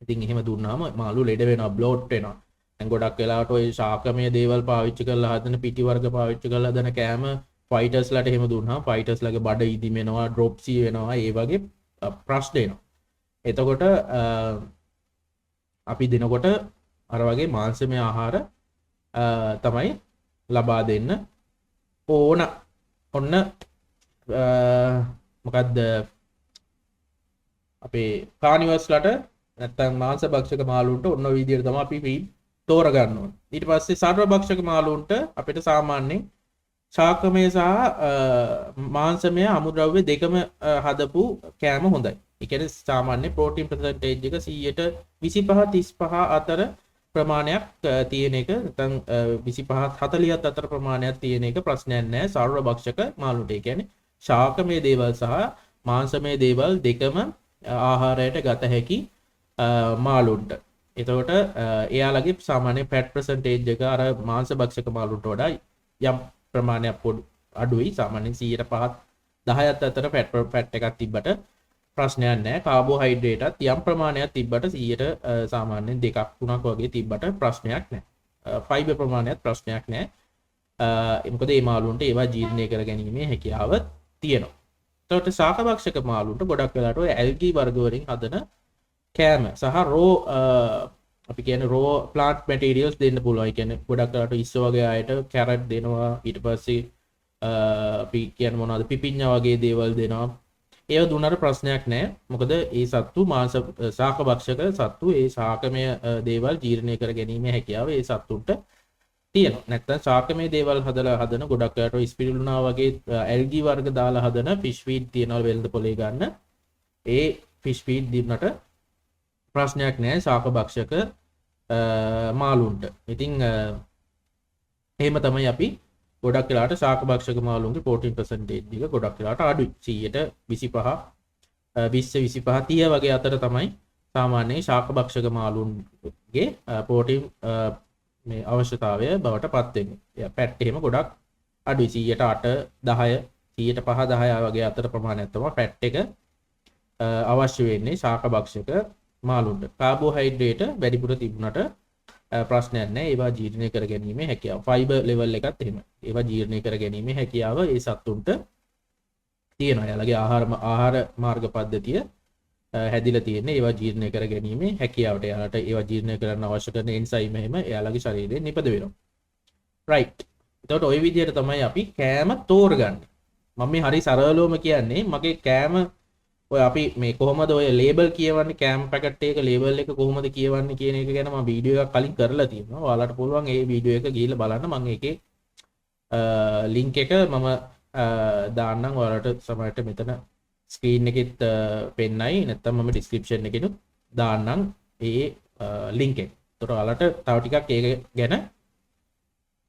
ඉතින් එහෙම දුන්නාම මාළු ලෙඩ වෙනවා, බ්ලෝට් වෙනවා. දැන් ගොඩක් වෙලාවට ওই ශාකමය දේවල් පාවිච්චි කරලා හදන පිටි වර්ග පාවිච්චි කරලා හදන කෑම ෆයිටර්ස්ලාට එහෙම දුන්නාම ෆයිටර්ස්ලාගේ බඩ ඉදිමෙනවා, ඩ්‍රොප්සි වෙනවා, ඒ වගේ ප්‍රශ්න එනවා. එතකොට අපි දෙනකොට අර වගේ මාංශමය ආහාර තමයි ලබා දෙන්න ඕන. ඔන්න මොකද්ද අපේ කානිවර්ස්ලාට නැත්තම් මාංශ භක්ෂක මාළුන්ට ඔන්න ඔය විදිහට තමයි අපි ෆීඩ් තෝරගන්න ඕනේ. ඊට පස්සේ සර්ව භක්ෂක මාළුන්ට අපිට සාමාන්‍යයෙන් ශාකමය සහ මාංශමය අමුද්‍රව්‍ය දෙකම හදපු කෑම හොඳයි. ඒ කියන්නේ සාමාන්‍ය ප්‍රෝටීන් පර්සන්ටේජ් එක 125-35 අතර ප්‍රමාණයක් තියෙන එක නැත්නම් 25-40ත් අතර ප්‍රමාණයක් තියෙන එක ප්‍රශ්නයක් නැහැ සර්ව භක්ෂක මාළුන්ට. ඒ කියන්නේ ශාකමය දේවල් සහ මාංශමය දේවල් දෙකම ආහාරයට ගත හැකි මාළුන්ට. එතකොට එයාලගේ සාමාන්‍ය ෆැට් පර්සන්ටේජ් එක අර මාංශ භක්ෂක මාළුන්ට වඩා යම් ප්‍රමාණයක් අඩුයි. සාමාන්‍යයෙන් 5-10ත් අතර ෆැට් එකක් තිබ්බට ප්‍රශ්නයක් නැහැ. කාබෝහයිඩ්‍රේටත් යම් ප්‍රමාණයක් තිබ්බට 100ට සාමාන්‍යයෙන් 2-3ක් වගේ තිබ්බට ප්‍රශ්නයක් නැහැ. ෆයිබර් ප්‍රමාණයත් ප්‍රශ්නයක් නැහැ. මොකද මේ මාළුන්ට ඒවා ජීර්ණය කර ගැනීමේ හැකියාව තියෙනවා. එතකොට ශාකභක්ෂක මාළුන්ට ගොඩක් වෙලාට ඔය ඇල්ගී වර්ග වලින් හදන කෑම සහ රෝ අපි කියන්නේ රෝ ප්ලාන්ට් මැටීරියල්ස් දෙන්න පුළුවන්. ඒ කියන්නේ ගොඩක් වෙලාට ඉස්සෝ වගේ අයට කැරට් දෙනවා, ඊට පස්සේ අපි කියන්නේ මොනවද පිපිඤ්ඤා වගේ දේවල් දෙනවා. ඒව දුන්නට ප්‍රශ්නයක් නැහැ. මොකද ඒ සත්තු මාංශ ශාක භක්ෂක සත්තු ඒ ශාකමය දේවල් ජීර්ණය කර ගැනීම හැකියාව ඒ සත්තුන්ට තියෙනවා. නැත්නම් ශාකමය දේවල් හදලා හදන ගොඩක් අයට ස්පිරුලිනා වගේ ඇල්ගි වර්ග දාලා හදන ෆිෂ් ෆීඩ් තියනවා වෙළඳ පොලේ ගන්න. ඒ ෆිෂ් ෆීඩ් දීන්නට ප්‍රශ්නයක් නැහැ ශාක භක්ෂක මාළුන්ට. ඉතින් එහෙම තමයි අපි ගොඩක් වෙලාට ශාක භක්ෂක මාළුන්ගේ ප්‍රෝටීන් පර්සන්ටේජ් එක ගොඩක් වෙලාට අඩුයි. 125 20 25 30 වගේ අතර තමයි සාමාන්‍යයෙන් ශාක භක්ෂක මාළුන්ගේ ප්‍රෝටීන් මේ අවශ්‍යතාවය බවට පත් වෙන්නේ. ෆැට් එහෙම ගොඩක් අඩුයි. 108 10 105 10 වගේ අතර ප්‍රමාණයක් තමයි ෆැට් එක අවශ්‍ය වෙන්නේ ශාක භක්ෂක මාළුන්ට. කාබෝහයිඩ්‍රේට් වැඩිපුර තිබුණට ප්‍රශ්නයක් නැහැ. ඒවා ජීර්ණය කර ගැනීමේ හැකියාව. ෆයිබර් ලෙවල් එකත් එහෙම. ඒවා ජීර්ණය කර ගැනීමේ හැකියාව ඒ සත්තුන්ට තියෙනවා. එයාලගේ ආහාර මාර්ග පද්ධතිය හැදිලා තියෙන්නේ ඒවා ජීර්ණය කර ගැනීමේ හැකියාවට. එයාලට ඒවා ජීර්ණය කරන්න අවශ්‍ය කරන එන්සයිම් එහෙම එයාලගේ ශරීරයෙන් නිපද වෙනවා. රයිට්. එතකොට ওই විදිහට තමයි අපි කෑම තෝරගන්නේ. මම මේ හරි සරලවම කියන්නේ මගේ කෑම ඔය අපි මේ කොහොමද ඔය ලේබල් කියවන්නේ කෑම පැකට් එක ලේබල් එක කොහොමද කියවන්නේ කියන එක ගැන මම වීඩියෝ එකක් කලින් කරලා තියෙනවා. ඔයාලට පුළුවන් ඒ වීඩියෝ එක ගිහිල්ලා බලන්න. මම ඒකේ ලින්ක් එක මම දාන්නම් ඔයාලට සමහරට මෙතන ස්ක්‍රීන් එකෙත් පෙන්නයි නැත්නම් මම ඩිස්ක්‍රිප්ෂන් එකෙනුත් දාන්නම් ඒ ලින්ක් එක. ඒතර ඔයාලට තව ටිකක් ඒක ගැන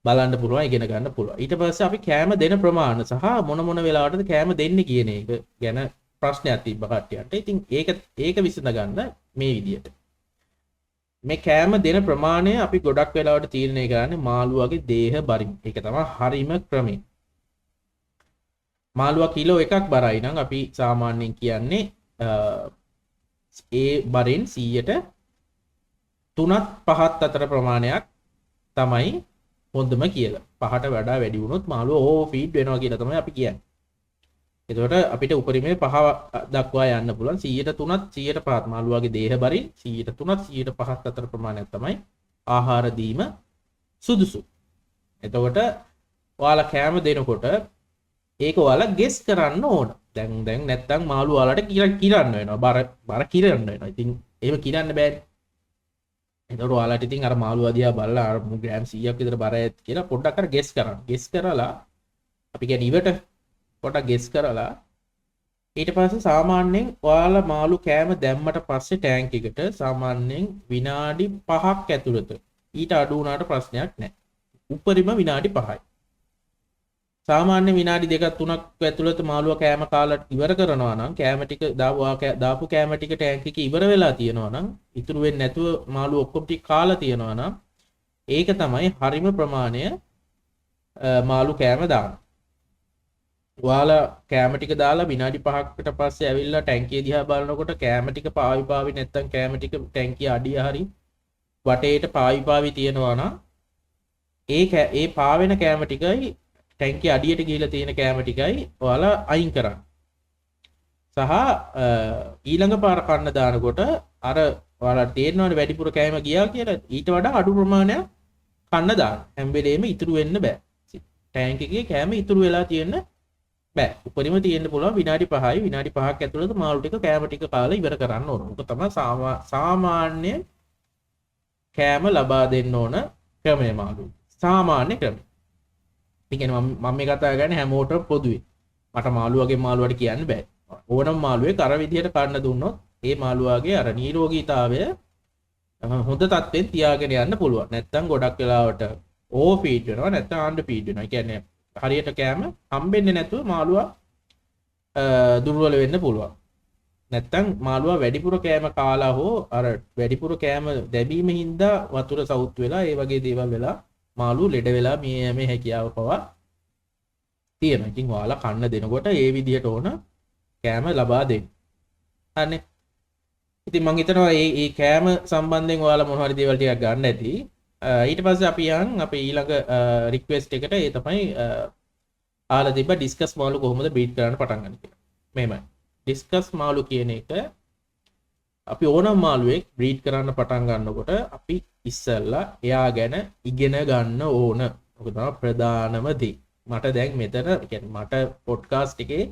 බලන්න පුළුවන් ඉගෙන ගන්න පුළුවන්. ඊට පස්සේ අපි කෑම දෙන ප්‍රමාණය සහ මොන වෙලාවටද කෑම දෙන්නේ කියන එක ගැන ප්‍රශ්නයක් තිබ්බ කට්ටියට. ඉතින් ඒක විසඳ ගන්න මේ විදියට. මේ කෑම දෙන ප්‍රමාණය අපි ගොඩක් වෙලාවට තීරණය කරන්නේ මාළුවාගේ දේහ බරින්. ඒක තමයි හරිම ක්‍රමය. මාළුවා කිලෝ එකක් බරයි නම් අපි සාමාන්‍යයෙන් කියන්නේ ඒ බරින් 100ට 3ත් 5ත් අතර ප්‍රමාණයක් තමයි හොඳම කියලා. 5ට වඩා වැඩි වුණොත් මාළුවා ඕවර් ෆීඩ් වෙනවා කියලා තමයි අපි කියන්නේ. එතකොට අපිට උපරිමයේ 5 දක්වා යන්න පුළුවන් 100ට 3ත් 100ට 5ත් මාළුවාගේ දේහ බරින් 100ට 3ත් 100ට 5ත් අතර ප්‍රමාණයක් තමයි ආහාර දීම සුදුසු. එතකොට ඔයාලා කෑම දෙනකොට ඒක ඔයාලා ගෙස් කරන්න ඕන. දැන් නැත්තම් මාළු ඔයාලට කිරන්න වෙනවා. බර කිරන්න වෙනවා. ඉතින් එහෙම කිරන්න බෑනේ. එතකොට ඔයාලට ඉතින් අර මාළුවා දිහා බලලා අර ග්‍රෑම් 100ක් විතර බර ඇත් කියලා පොඩ්ඩක් අර ගෙස් කරන්න. ගෙස් කරලා අපි කියන්නේ ඉවට පොඩ්ඩක් ගෙස් කරලා ඊට පස්සේ සාමාන්‍යයෙන් ඔයාලා මාළු කෑම දැම්මට පස්සේ ටැංක් එකට සාමාන්‍යයෙන් විනාඩි 5ක් ඇතුළත ඊට අඩු වුණාට ප්‍රශ්නයක් නැහැ. උපරිම විනාඩි 5යි. සාමාන්‍ය විනාඩි 2ක් 3ක් ඇතුළත මාළුවා කෑම කාලා ඉවර කරනවා නම් කෑම ටික දාපු කෑම ටික ටැංක් එකේ ඉවර වෙලා තියෙනවා නම් ඉතුරු වෙන්නේ නැතුව මාළුවා ඔක්කොම ටික කාලා තියෙනවා නම් ඒක තමයි හරිම ප්‍රමාණය මාළු කෑම දාන්න. ඔයාලා කෑම ටික දාලා විනාඩි 5කට පස්සේ ඇවිල්ලා ටැංකිය දිහා බලනකොට කෑම ටික පාවි නැත්තම් කෑම ටික ටැංකිය අඩිය හරි වටේට පාවි තියෙනවා නම් ඒ පාවෙන කෑම ටිකයි ටැංකිය අඩියට ගිහිලා තියෙන කෑම ටිකයි ඔයාලා අයින් කරන්න. සහ ඊළඟ පාර කන්න දානකොට අර ඔයාලට තේරෙනවනේ වැඩිපුර කෑම ගියා කියලා ඊට වඩා අඩු ප්‍රමාණයක් කන්න දාන්න. හැම වෙලේම ඉතුරු වෙන්න බෑ. ටැංක් එකේ කෑම ඉතුරු වෙලා තියෙන්න බෑ. උපරිම තියෙන්න පුළුවන් විනාඩි 5යි. විනාඩි 5ක් ඇතුළත මාළු ටික කෑම ටික කාලා ඉවර කරන්න ඕන. ඒක තමයි සාමාන්‍ය කෑම ලබා දෙන්න ඕන ක්‍රමය මාළු. සාමාන්‍ය ක්‍රමය. ඒ කියන්නේ මම මේ කතා කරන්නේ හැමෝටම පොදුයි. මට මාළුවාගේ මාළුවාට කියන්න බෑ. ඕනම මාළුවෙක් අර විදිහට කන්න දුන්නොත් ඒ මාළුවාගේ අර නිරෝගීතාවය හොඳ තත්ත්වෙන් තියාගෙන යන්න පුළුවන්. නැත්තම් ගොඩක් වෙලාවට ඕවර් ෆීඩ් වෙනවා නැත්තම් අන්ඩර් ෆීඩ් වෙනවා. ඒ කියන්නේ හරියට කෑම හම්බෙන්නේ නැතුව මාළුවා දුර්වල වෙන්න පුළුවන්. නැත්තම් මාළුවා වැඩිපුර කෑම කාලා හෝ අර වැඩිපුර කෑම දැබීම හින්දා වතුර සවුත් වෙලා ඒ වගේ දේවල් වෙලා මාළු ලෙඩ වෙලා මේ හැකියාව පවා තියෙනවා. ඉතින් ඔයාලා කන්න දෙනකොට ඒ විදිහට ඕන කෑම ලබා දෙන්න. හරිනේ. ඉතින් මම හිතනවා මේ කෑම සම්බන්ධයෙන් ඔයාලා මොන හරි දේවල් ටිකක් ගන්න ඇති. ඊට පස්සේ අපි යන් අපේ ඊළඟ රික්වෙස්ට් එකට ඒ තමයි ආලා තිබ්බ ඩිස්කස් මාළු කොහොමද බ්‍රීඩ් කරන්න පටන් ගන්න කියලා. මෙහෙමයි. ඩිස්කස් මාළු කියන එක අපි ඕනම මාළුවෙක් බ්‍රීඩ් කරන්න පටන් ගන්නකොට අපි ඉස්සෙල්ලා එයා ගැන ඉගෙන ගන්න ඕන. ඔක තමයි ප්‍රධානම දේ. මට දැන් මෙතන කියන්නේ මට පොඩ්කාස්ට් එකේ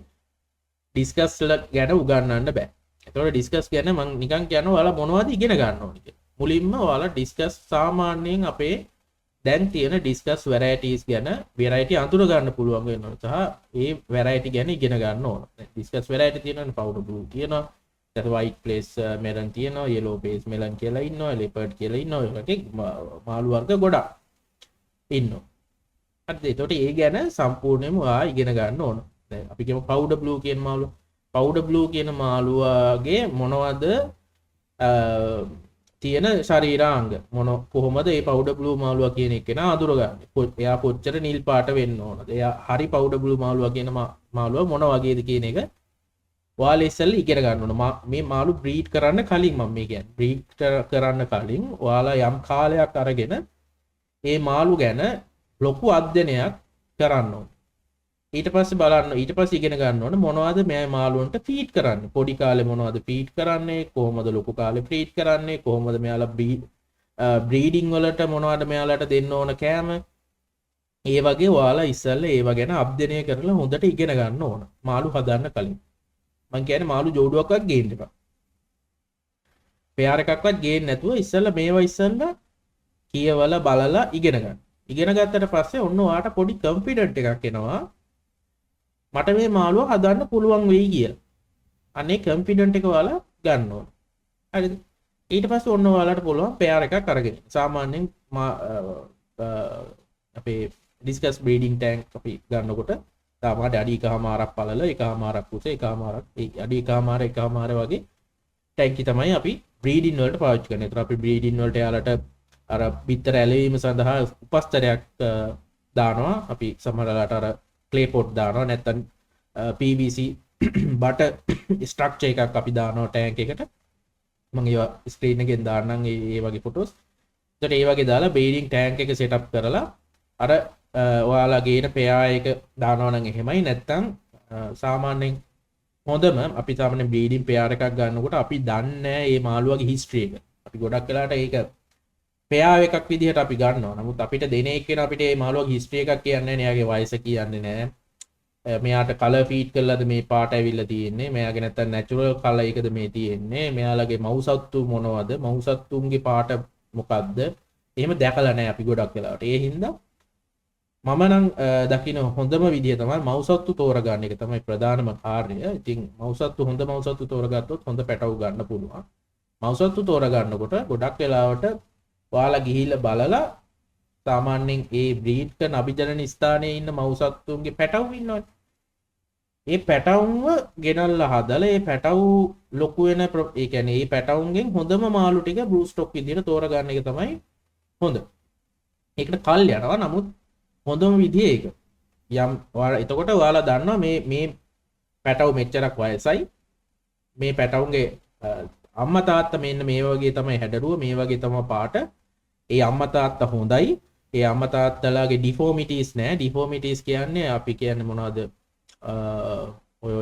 ඩිස්කස් ගැන උගන්නන්න බෑ. එතකොට ඩිස්කස් ගැන මම නිකන් කියනවා ඔයාලා මොනවද ඉගෙන ගන්න ඕනේ කියලා. මුලින්ම ඔයාලා ඩිස්කස් සාමාන්‍යයෙන් අපේ දැන් තියෙන ඩිස්කස් වැරයිටිස් ගැන වැරයිටි අඳුර ගන්න පුළුවන් වෙනවා. සහ ඒ වැරයිටි ගැන ඉගෙන ගන්න ඕන. ඩිස්කස් වැරයිටි තියෙනවනේ පවුඩර් බ්ලූ තියෙනවා. ඊට වයිට් ප්ලේස් මෙලන් තියෙනවා, යෙලෝ ප්ලේස් මෙලන් කියලා ඉන්නවා, ලෙපර්ඩ් කියලා ඉන්නවා. ඒ වගේ මාළු වර්ග ගොඩක් ඉන්නවා. හරිද? එතකොට ඒ ගැන සම්පූර්ණයෙන්ම ඔයා ඉගෙන ගන්න ඕන. දැන් අපි කියමු පවුඩර් බ්ලූ කියන මාළුව. පවුඩර් බ්ලූ කියන මාළුවාගේ මොනවද තියෙන ශරීරාංග කොහොමද මේ පවුඩර් බ්ලූ මාළුවා කියන එක නා අඳුරගන්නේ. එයා කොච්චර නිල් පාට වෙන්න ඕනද? එයා හරි පවුඩර් බ්ලූ මාළුවා කියන මාළුවා මොන වගේද කියන එක ඔයාලා ඉස්සෙල්ලා ඉගෙන ගන්න ඕන. මේ මාළු බ්‍රීඩ් කරන්න කලින් මම මේ කියන්නේ බ්‍රීඩ් කරන්න කලින් ඔයාලා යම් කාලයක් අරගෙන මේ මාළු ගැන ලොකු අධ්‍යයනයක් කරන්න ඕන. ඊට පස්සේ බලන්න ඊට පස්සේ ඉගෙන ගන්න ඕන මොනවද මේ මාළුවන්ට ෆීඩ් කරන්නේ. පොඩි කාලේ මොනවද ෆීඩ් කරන්නේ, කොහොමද ලොකු කාලේ ෆීඩ් කරන්නේ, කොහොමද මෙයාලා බ්‍රීඩින් වලට මොනවද මෙයාලට දෙන්න ඕන කෑම. ඒ වගේ ඔයාලා ඉස්සෙල්ලා ඒව ගැන අධ්‍යයනය කරලා හොඳට ඉගෙන ගන්න ඕන. මාළු හදන්න කලින්. මං කියන්නේ මාළු ජෝඩුවක්වත් ගේන්න එපා. පෙයාර එකක්වත් ගේන්න නැතුව ඉස්සෙල්ලා මේවා ඉස්සෙල්ලා කියවලා බලලා ඉගෙන ගන්න. ඉගෙන ගත්තට පස්සේ ඔන්න ඔයාට පොඩි කොන්ෆිඩන්ට් එකක් එනවා. මට මේ මාළුව හදන්න පුළුවන් වෙයි කියලා. අනේ කොන්ෆිඩන්ට් එක ඔයාලා ගන්න ඕන. හරිද? ඊට පස්සේ ඔන්න ඔයාලට පුළුවන් පෙයාර එකක් අරගෙන. සාමාන්‍යයෙන් අපේ ඩිස්කස් බ්‍රීඩින් ටැන්ක් අපි ගන්නකොට සාමාන්‍ය අඩි එකමාරක් පළල එකමාරක් උස එකමාරක් අඩි එකමාර වගේ ටැන්කි තමයි අපි බ්‍රීඩින් වලට පාවිච්චි කරන්නේ. ඒතර අපි බ්‍රීඩින් වලට යාලට අර බිත්තර ඇලවීම සඳහා උපස්තරයක් දානවා. අපි සමහරලාට අර ක්ලේ පොට් දානවා, නැත්නම් PVC බට ස්ට්‍රක්චර් එකක් අපි දානවා ටැන්ක් එකට. මම ඒවා ස්ක්‍රීන් එකෙන් දාන්නම් ඒ වගේ ෆොටෝස්. ඒකට ඒ වගේ දාලා බ්‍රීඩින් ටැන්ක් එක සෙටප් කරලා අර ඔයාලා ගේන පෙයා එක දානවා නම් එහෙමයි. නැත්නම් සාමාන්‍යයෙන් හොඳම අපි සාමාන්‍යයෙන් බ්‍රීඩින් පෙයාර එකක් ගන්නකොට අපි දන්නේ නැහැ මේ මාළුවාගේ හිස්ටරි එක. අපි ගොඩක් වෙලාට ඒක පෙයා එකක් විදිහට අපි ගන්නවා. නමුත් අපිට දෙන එක්කෙනා අපිට මේ මාළුවාගේ හිස්ටරි එකක් කියන්නේ නැහැ. එයාගේ වයස කියන්නේ නැහැ. මෙයාට කලර් ෆීඩ් කළාද මේ පාට ඇවිල්ලා තියෙන්නේ. මෙයාගේ නැත්තම් නැචරල් කලර් එකද මේ තියෙන්නේ. මෙයාලගේ මව්සත්තු මොනවද? මව්සත්තුන්ගේ පාට මොකද්ද? එහෙම දැකලා නැහැ අපි ගොඩක් වෙලාවට. ඒ හින්දා මම නම් දකින්න හොඳම විදිය තමයි මව්සත්තු තෝරගන්න එක තමයි ප්‍රධානම කාර්යය. ඉතින් හොඳ මව්සත්තු තෝරගත්තොත් හොඳ පැටවු ගන්න පුළුවන්. මව්සත්තු තෝරගන්නකොට ගොඩක් වෙලාවට ඔයාලා ගිහිල්ලා බලලා සාමාන්‍යයෙන් ඒ බ්‍රීඩ් කරන අභිජනන ස්ථානයේ ඉන්න මව්සත්තුන්ගේ පැටවු ඉන්නවනේ. ඒ පැටවුන්ව ගෙනල්ලා හදලා ඒ පැටවු ලොකු වෙන ඒ කියන්නේ ඒ පැටවුන්ගෙන් හොඳම මාළු ටික බ්‍රූ ස්ටොක් විදියට තෝරගන්න එක තමයි හොඳ. ඒකට කල් යනවා. නමුත් හොඳම විදිය ඒක. යම් ඔයාලා එතකොට ඔයාලා දන්නවා මේ පැටවු මෙච්චරක් වයසයි. මේ පැටවුන්ගේ අම්මා තාත්තා මෙන්න මේ වගේ තමයි හැඩරුව, මේ වගේ තමයි පාට. ඒ අම්මා තාත්තා හොඳයි. ඒ අම්මා තාත්තලාගේ ඩිෆෝමිටිස් නැහැ. ඩිෆෝමිටිස් කියන්නේ අපි කියන්නේ මොනවද? ඔය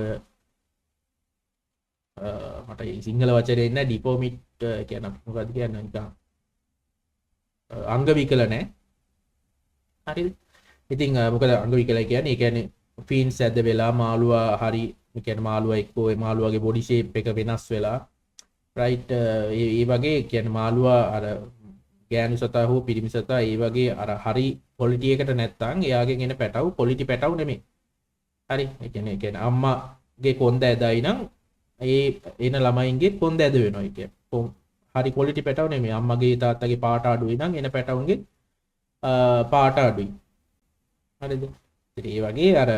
මට සිංහල වචනේ නැහැ. ඩිෆෝමිට් කියන්නේ මොකක්ද කියන්නේ? නිකන් අංග විකල නැහැ. හරිද? ඉතින් මොකද අංග විකලයි කියන්නේ? ඒ කියන්නේ ෆීන්ස් ඇද්ද වෙලා මාළුවා හරි ඒ කියන්නේ මාළුවා එක්කෝ ඒ මාළුවාගේ බොඩි ෂේප් එක වෙනස් වෙලා රයිට් ඒ වගේ කියන්නේ මාළුවා අර ගෑනු සතා හෝ පිරිමි සතා ඒ වගේ අර හරි ක්වොලිටි එකට නැත්තම් එයාගෙන් එන පැටවු ක්වොලිටි පැටවු නෙමෙයි. හරි. ඒ කියන්නේ අම්මාගේ කොන්ද ඇදයි නම් ඒ එන ළමයින්ගේ කොන්ද ඇද වෙනවා. ඒ කියන්නේ හරි ක්වොලිටි පැටවු නෙමෙයි. අම්මගේ තාත්තගේ පාට අඩුයි නම් එන පැටවුන්ගේ පාට අඩුයි. හරිද? ඉතින් ඒ වගේ අර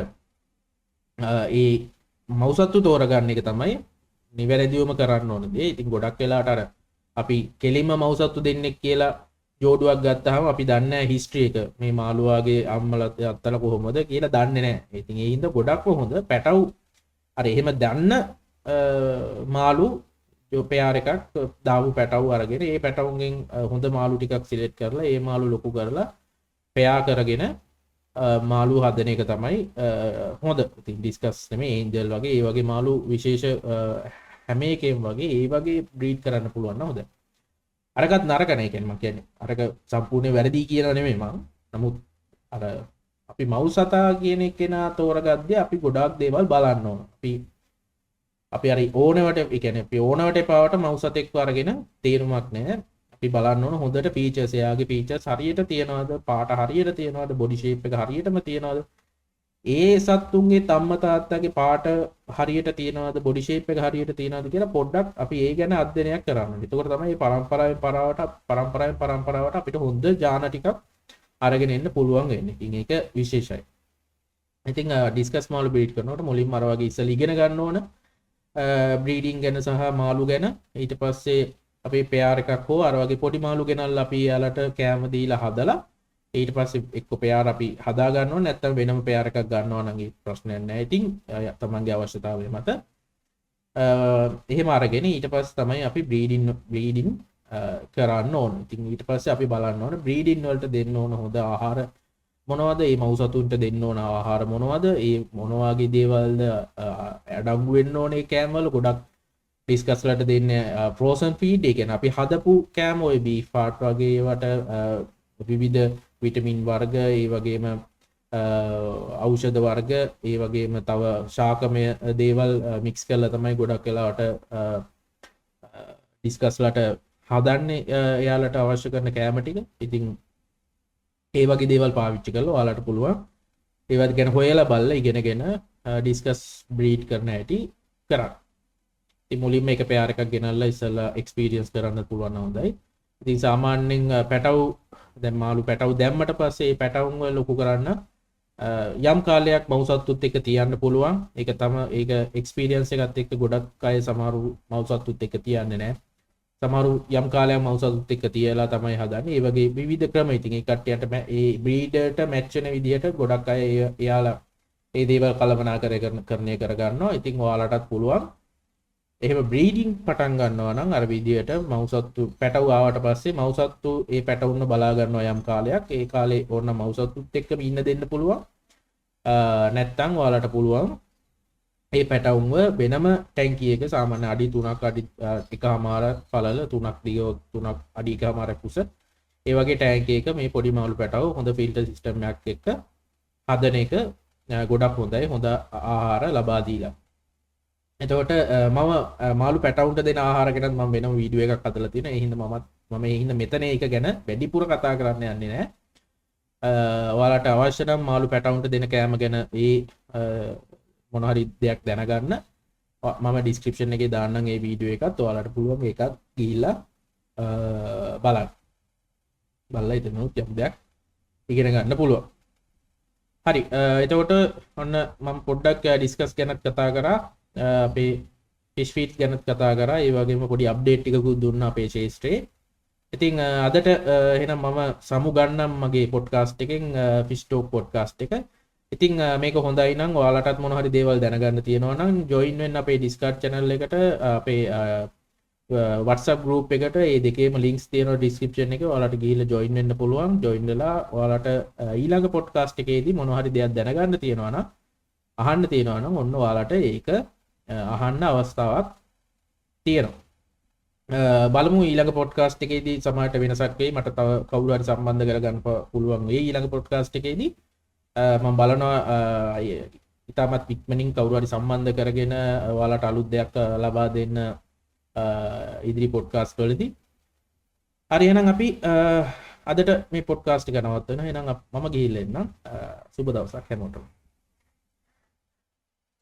ඒ මව්සත්තු තෝරගන්න එක තමයි නිවැරදිවම කරන්න ඕන දේ. ඉතින් ගොඩක් වෙලාට අර අපි කෙලින්ම මව්සත්තු දෙන්නෙක් කියලා ජෝඩුවක් ගත්තාම අපි දන්නේ නැහැ හිස්ටරි එක. මේ මාළුවාගේ අම්මලා අත්තලා කොහොමද කියලා දන්නේ නැහැ. ඉතින් ඒ හින්දා ගොඩක්ම හොඳ පැටවු අර එහෙම දන්න මාළු පෙයාර එකක් දාපු පැටවු අරගෙන ඒ පැටවුන්ගෙන් හොඳ මාළු ටිකක් සිලෙක්ට් කරලා ඒ මාළු ලොකු කරලා පෙයා කරගෙන මාළු හදන එක තමයි හොඳ. ඉතින් ඩිස්කස් නෙමෙයි ඒන්ජල් වගේ ඒ වගේ මාළු විශේෂ හැම එකෙම වගේ ඒ වගේ බ්‍රීඩ් කරන්න පුළුවන් නම් හොඳයි. අරකට නරක නැහැ කියන්නේ මම කියන්නේ. අරක සම්පූර්ණයෙන් වැරදි කියලා නෙමෙයි මම. නමුත් අර අපි මව් සතා කියන කෙනා තෝරගද්දී අපි ගොඩාක් දේවල් බලන්න ඕන. අපි හරි ඕනවට ඒ කියන්නේ අපි ඕනවට එපාවට මව් සතෙක්ව අරගෙන තේරුමක් නැහැ. අපි බලන්න ඕන හොඳට ෆීචර්ස් එයාගේ ෆීචර්ස් හරියට තියනවද, පාට හරියට තියනවද, බොඩි ෂේප් එක හරියටම තියනවද, ඒ සත්තුන්ගේ තම්ම තාත්තගේ පාට හරියට තියනවද, බොඩි ෂේප් එක හරියට තියනවද කියලා පොඩ්ඩක් අපි ඒ ගැන අධ්‍යයනයක් කරන්න ඕනේ. එතකොට තමයි මේ පරම්පරාවෙන් අපිට හොඳ ඥාන ටිකක් අරගෙන එන්න පුළුවන් වෙන්නේ. ඉතින් ඒක විශේෂයි. ඉතින් ඩිස්කස් මාළු බ්‍රීඩ් කරනකොට මුලින්ම අර වගේ ඉස්සෙල්ලා ඉගෙන ගන්න ඕන බ්‍රීඩින් ගැන සහ මාළු ගැන. ඊට පස්සේ අපි පෙයාර් එකක් හෝ අර වගේ පොඩි මාළු ගෙනල්ලා අපි යාලට කෑම දීලා හදලා ඊට පස්සේ එක්ක පෙයාර් අපි හදා ගන්නවා නැත්නම් වෙනම පෙයාර් එකක් ගන්නවා නම් ඒ ප්‍රශ්නයක් නැහැ. ඉතින් තමන්ගේ අවශ්‍යතාවය මත එහෙම අරගෙන ඊට පස්සේ තමයි අපි බ්‍රීඩින් කරන්න ඕන. ඉතින් ඊට පස්සේ අපි බලන්න ඕන බ්‍රීඩින් වලට දෙන්න ඕන හොඳ ආහාර මොනවද, මේ මව් සතුන්ට දෙන්න ඕන ආහාර මොනවද, ඒ මොන වගේ දේවල්ද අඩංගු වෙන්න ඕනේ කෑම වල. ගොඩක් ඩිස්කස් වලට දෙන්නේ ෆ්‍රෝසන් ෆීඩ්. ඒ කියන්නේ අපි හදපු කෑම ඔය බීෆ් ෆාට් වගේ ඒවට විවිධ විටමින් වර්ග, ඒ වගේම ඖෂධ වර්ග, ඒ වගේම තව ශාකමය දේවල් මික්ස් කරලා තමයි ගොඩක් වෙලාවට ඩිස්කස් වලට හදන්නේ එයාලට අවශ්‍ය කරන කෑම ටික. ඉතින් ඒ වගේ දේවල් පාවිච්චි කරලා ඔයාලට පුළුවන් ඒවත් ගැන හොයලා බලලා ඉගෙනගෙන ඩිස්කස් බ්‍රීඩ් කරන හැටි කරන්න. ඉතින් මුලින්ම එක පෙයාර් එකක් ගෙනල්ලා ඉස්සෙල්ලා එක්ස්පීරියන්ස් කරන්න පුළුවන් නම් හොඳයි. ඉතින් සාමාන්‍යයෙන් පැටව් දැන් මාළු පැටව් දැම්මට පස්සේ ඒ පැටවුන්ව ලොකු කරන්න යම් කාලයක් මව් සත්තුත් එක්ක තියන්න පුළුවන්. ඒක එක්ස්පීරියන්ස් එකත් එක්ක ගොඩක් අය සමහරු මව් සත්තුත් එක්ක තියන්නේ නැහැ. සමහරු යම් කාලයක් මව් සත්තුත් එක්ක තියලා තමයි හදන්නේ. ඒ වගේ විවිධ ක්‍රම. ඉතින් ඒ කට්ටියට ඒ බ්‍රීඩර්ට මැච් වෙන විදිහට ගොඩක් අය එයාලා ඒ දේවල් කළමනාකරණය කරගන්නවා. ඉතින් ඔයාලටත් පුළුවන් එහෙම බ්‍රීඩින් පටන් ගන්නවා නම් අර විදියට මව් සත්තු පැටව් ආවට පස්සේ මව් සත්තු ඒ පැටවුන්ව බලා ගන්නවා යම් කාලයක්. ඒ කාලේ ඕන මව් සත්තුත් එක්කම ඉන්න දෙන්න පුළුවන්. නැත්තම් ඔයාලට පුළුවන් ඒ පැටවුන්ව වෙනම ටැංකිය එක සාමාන්‍ය අඩි 3ක් අඩි 1.5 පළල 3ක් දිග 3ක් අඩි 1.5 කුස ඒ වගේ ටැංකියක මේ පොඩි මාළු පැටව හොඳ ෆිල්ටර් සිස්ටම් එකක් එක්ක හදන එක ගොඩක් හොඳයි. හොඳ ආහාර ලබා දීලා. එතකොට මම මාළු පැටවුන්ට දෙන ආහාර ගැන මම වෙනම වීඩියෝ එකක් හදලා තියෙනවා. ඒ හින්දා මම ඒ හින්දා මෙතන ඒක ගැන වැඩිපුර කතා කරන්න යන්නේ නැහැ. ඔයාලට අවශ්‍ය නම් මාළු පැටවුන්ට දෙන කෑම ගැන මොන හරි දෙයක් දැනගන්න මම ඩිස්ක්‍රිප්ෂන් එකේ දාන්නම් ඒ වීඩියෝ එකත්. ඔයාලට පුළුවන් ඒකත් ගිහිල්ලා බලන්න. බලලා ඉතිනුත් යම් දෙයක් ඉගෙන ගන්න පුළුවන්. හරි. එතකොට ඔන්න මම පොඩ්ඩක් ඩිස්කස් ගැනත් කතා කරා. අපේ ෆිෂ් ෆීඩ් ගැනත් කතා කරා. ඒ වගේම පොඩි අප්ඩේට් ටිකකුත් දුන්නා අපේ ශේෂ්ත්‍රයේ. ඉතින් අදට එහෙනම් මම සමු ගන්නම් මගේ පොඩ්කාස්ට් එකෙන් ෆිෂ් ටෝක් පොඩ්කාස්ට් එක. ඉතින් මේක හොඳයි නම් ඔයාලටත් මොන හරි දේවල් දැනගන්න තියෙනවා නම් ජොයින් වෙන්න අපේ Discord channel එකට, අපේ WhatsApp group එකට. මේ දෙකේම links තියෙනවා description එකේ. ඔයාලට ගිහිල්ලා join වෙන්න පුළුවන්. join වෙලා ඔයාලට ඊළඟ podcast එකේදී මොන හරි දෙයක් දැනගන්න තියෙනවා නම් අහන්න තියෙනවා නම් ඔන්න ඔයාලට ඒක අහන්න අවස්ථාවක් තියෙනවා. බලමු ඊළඟ podcast එකේදී සමහරට වෙනසක් වෙයි. මට තව කවුරු හරි සම්බන්ධ කරගන්න පුළුවන් වෙයි ඊළඟ podcast එකේදී. මම බලනවා ඉතාමත් ඉක්මනින් කවුරු හරි සම්බන්ධ කරගෙන ඔයාලට අලුත් දෙයක් ලබා දෙන්න ඉදිරි පොඩ්කාස්ට් වලදී. හරි, එහෙනම් අපි අදට මේ පොඩ්කාස්ට් එක නවත්වනවා. එහෙනම් මම ගිහිල්ලා එන්නම්. සුබ දවසක් හැමෝටම.